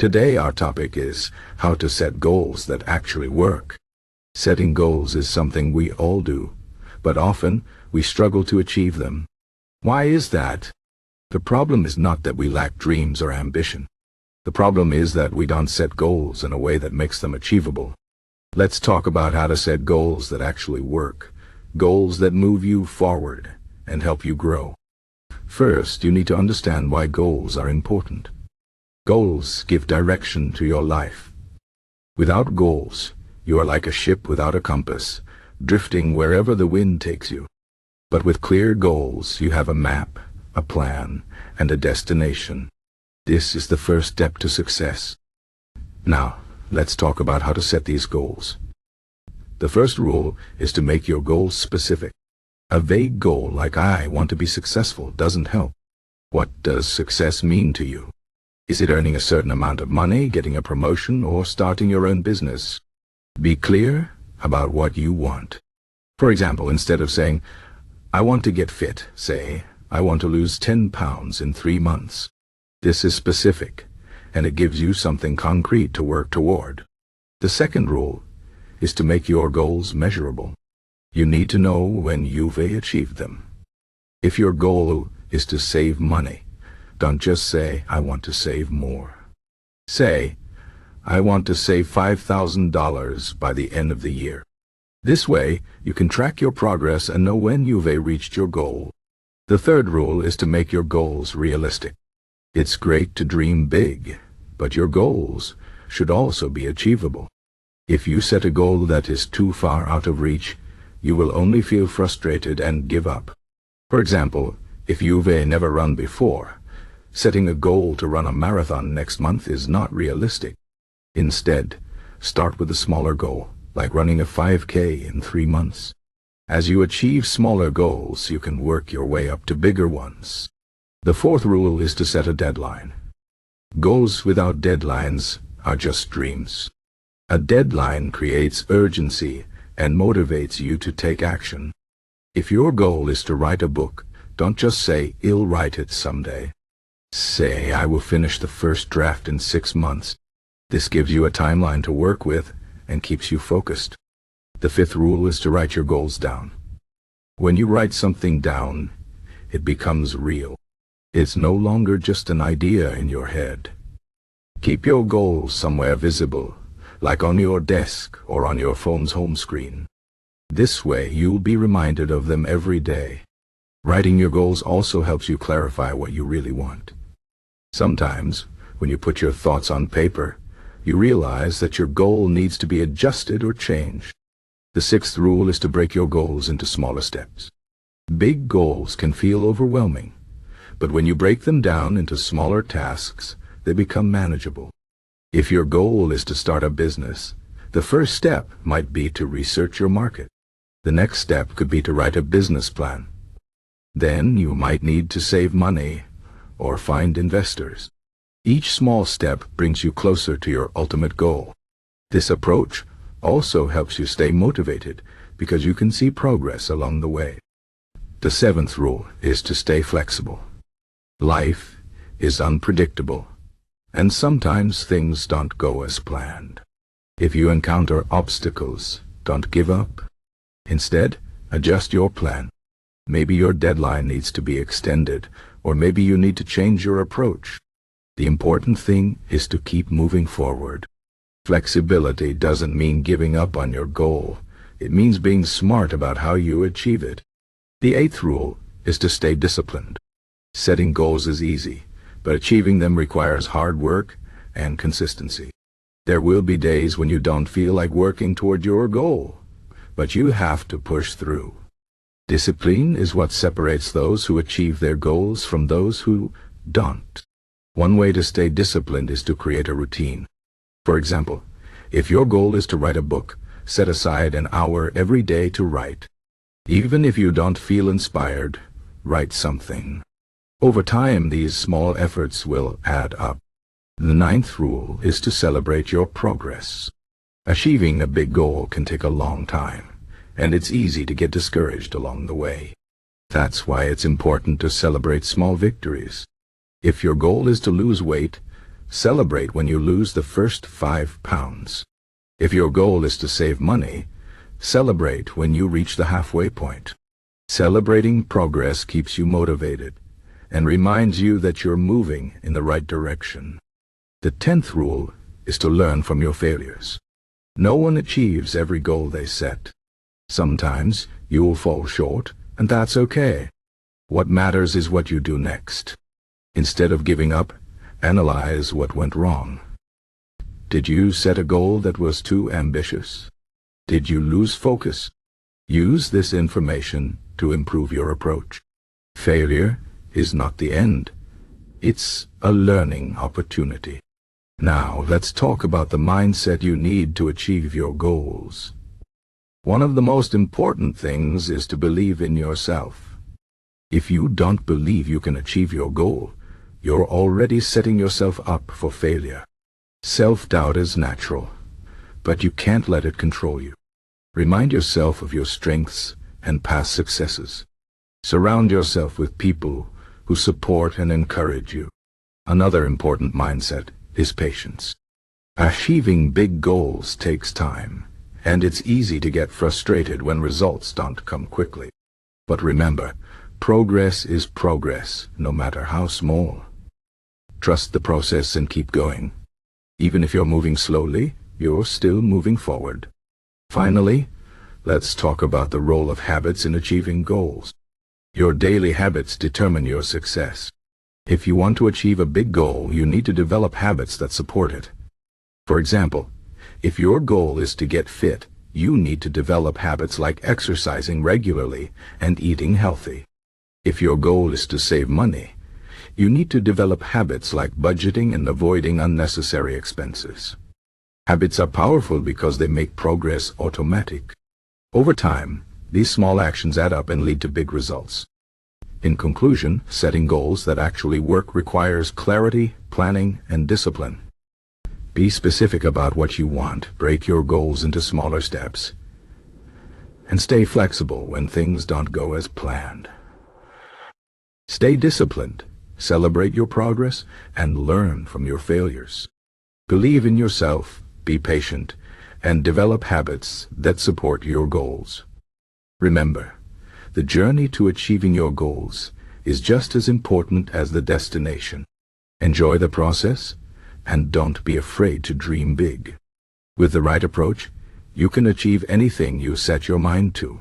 Today our topic is how to set goals that actually work. Setting goals is something we all do, but often we struggle to achieve them. Why is that? The problem is not that we lack dreams or ambition. The problem is that we don't set goals in a way that makes them achievable. Let's talk about how to set goals that actually work, goals that move you forward and help you grow. First, you need to understand why goals are important. Goals give direction to your life. Without goals, you are like a ship without a compass, drifting wherever the wind takes you. But with clear goals, you have a map, a plan, and a destination. This is the first step to success. Now, let's talk about how to set these goals. The first rule is to make your goals specific. A vague goal like "I want to be successful" doesn't help. What does success mean to you? Is it earning a certain amount of money, getting a promotion, or starting your own business? Be clear about what you want. For example, instead of saying, "I want to get fit," say, "I want to lose 10 pounds in 3 months." This is specific, and it gives you something concrete to work toward. The second rule is to make your goals measurable. You need to know when you've achieved them. If your goal is to save money, don't just say, "I want to save more." Say, "I want to save $5,000 by the end of the year." This way, you can track your progress and know when you've reached your goal. The third rule is to make your goals realistic. It's great to dream big, but your goals should also be achievable. If you set a goal that is too far out of reach, you will only feel frustrated and give up. For example, if you've never run before, setting a goal to run a marathon next month is not realistic. Instead, start with a smaller goal, like running a 5K in 3 months. As you achieve smaller goals, you can work your way up to bigger ones. The fourth rule is to set a deadline. Goals without deadlines are just dreams. A deadline creates urgency and motivates you to take action. If your goal is to write a book, don't just say, "I'll write it someday." Say, "I will finish the first draft in 6 months." This gives you a timeline to work with and keeps you focused. The fifth rule is to write your goals down. When you write something down, it becomes real. It's no longer just an idea in your head. Keep your goals somewhere visible, like on your desk or on your phone's home screen. This way, you'll be reminded of them every day. Writing your goals also helps you clarify what you really want. Sometimes, when you put your thoughts on paper, you realize that your goal needs to be adjusted or changed. The sixth rule is to break your goals into smaller steps. Big goals can feel overwhelming, but when you break them down into smaller tasks, they become manageable. If your goal is to start a business, the first step might be to research your market. The next step could be to write a business plan. Then you might need to save money or find investors. Each small step brings you closer to your ultimate goal. This approach also helps you stay motivated because you can see progress along the way. The seventh rule is to stay flexible. Life is unpredictable, and sometimes things don't go as planned. If you encounter obstacles, don't give up. Instead, adjust your plan. Maybe your deadline needs to be extended, or maybe you need to change your approach. The important thing is to keep moving forward. Flexibility doesn't mean giving up on your goal. It means being smart about how you achieve it. The eighth rule is to stay disciplined. Setting goals is easy, but achieving them requires hard work and consistency. There will be days when you don't feel like working toward your goal, but you have to push through. Discipline is what separates those who achieve their goals from those who don't. One way to stay disciplined is to create a routine. For example, if your goal is to write a book, set aside an hour every day to write. Even if you don't feel inspired, write something. Over time, these small efforts will add up. The ninth rule is to celebrate your progress. Achieving a big goal can take a long time, and it's easy to get discouraged along the way. That's why it's important to celebrate small victories. If your goal is to lose weight, Celebrate when you lose the first 5 pounds. If your goal is to save money, celebrate when you reach the halfway point. Celebrating progress keeps you motivated and reminds you that you're moving in the right direction. The 10th rule is to learn from your failures. No one achieves every goal they set. Sometimes you will fall short, and that's okay. What matters is what you do next. Instead of giving up, analyze what went wrong. Did you set a goal that was too ambitious? Did you lose focus? Use this information to improve your approach. Failure is not the end. It's a learning opportunity. Now, let's talk about the mindset you need to achieve your goals. One of the most important things is to believe in yourself. If you don't believe you can achieve your goal, you're already setting yourself up for failure. Self-doubt is natural, but you can't let it control you. Remind yourself of your strengths and past successes. Surround yourself with people who support and encourage you. Another important mindset is patience. Achieving big goals takes time, and it's easy to get frustrated when results don't come quickly. But remember, progress is progress, no matter how small. Trust the process and keep going. Even if you're moving slowly, you're still moving forward. Finally, let's talk about the role of habits in achieving goals. Your daily habits determine your success. If you want to achieve a big goal, you need to develop habits that support it. For example, if your goal is to get fit, you need to develop habits like exercising regularly and eating healthy. If your goal is to save money, you need to develop habits like budgeting and avoiding unnecessary expenses. Habits are powerful because they make progress automatic. Over time, these small actions add up and lead to big results. In conclusion, setting goals that actually work requires clarity, planning, and discipline. Be specific about what you want, break your goals into smaller steps, and stay flexible when things don't go as planned. Stay disciplined, celebrate your progress, and learn from your failures. Believe in yourself, be patient, and develop habits that support your goals. Remember, the journey to achieving your goals is just as important as the destination. Enjoy the process, and don't be afraid to dream big. With the right approach, you can achieve anything you set your mind to.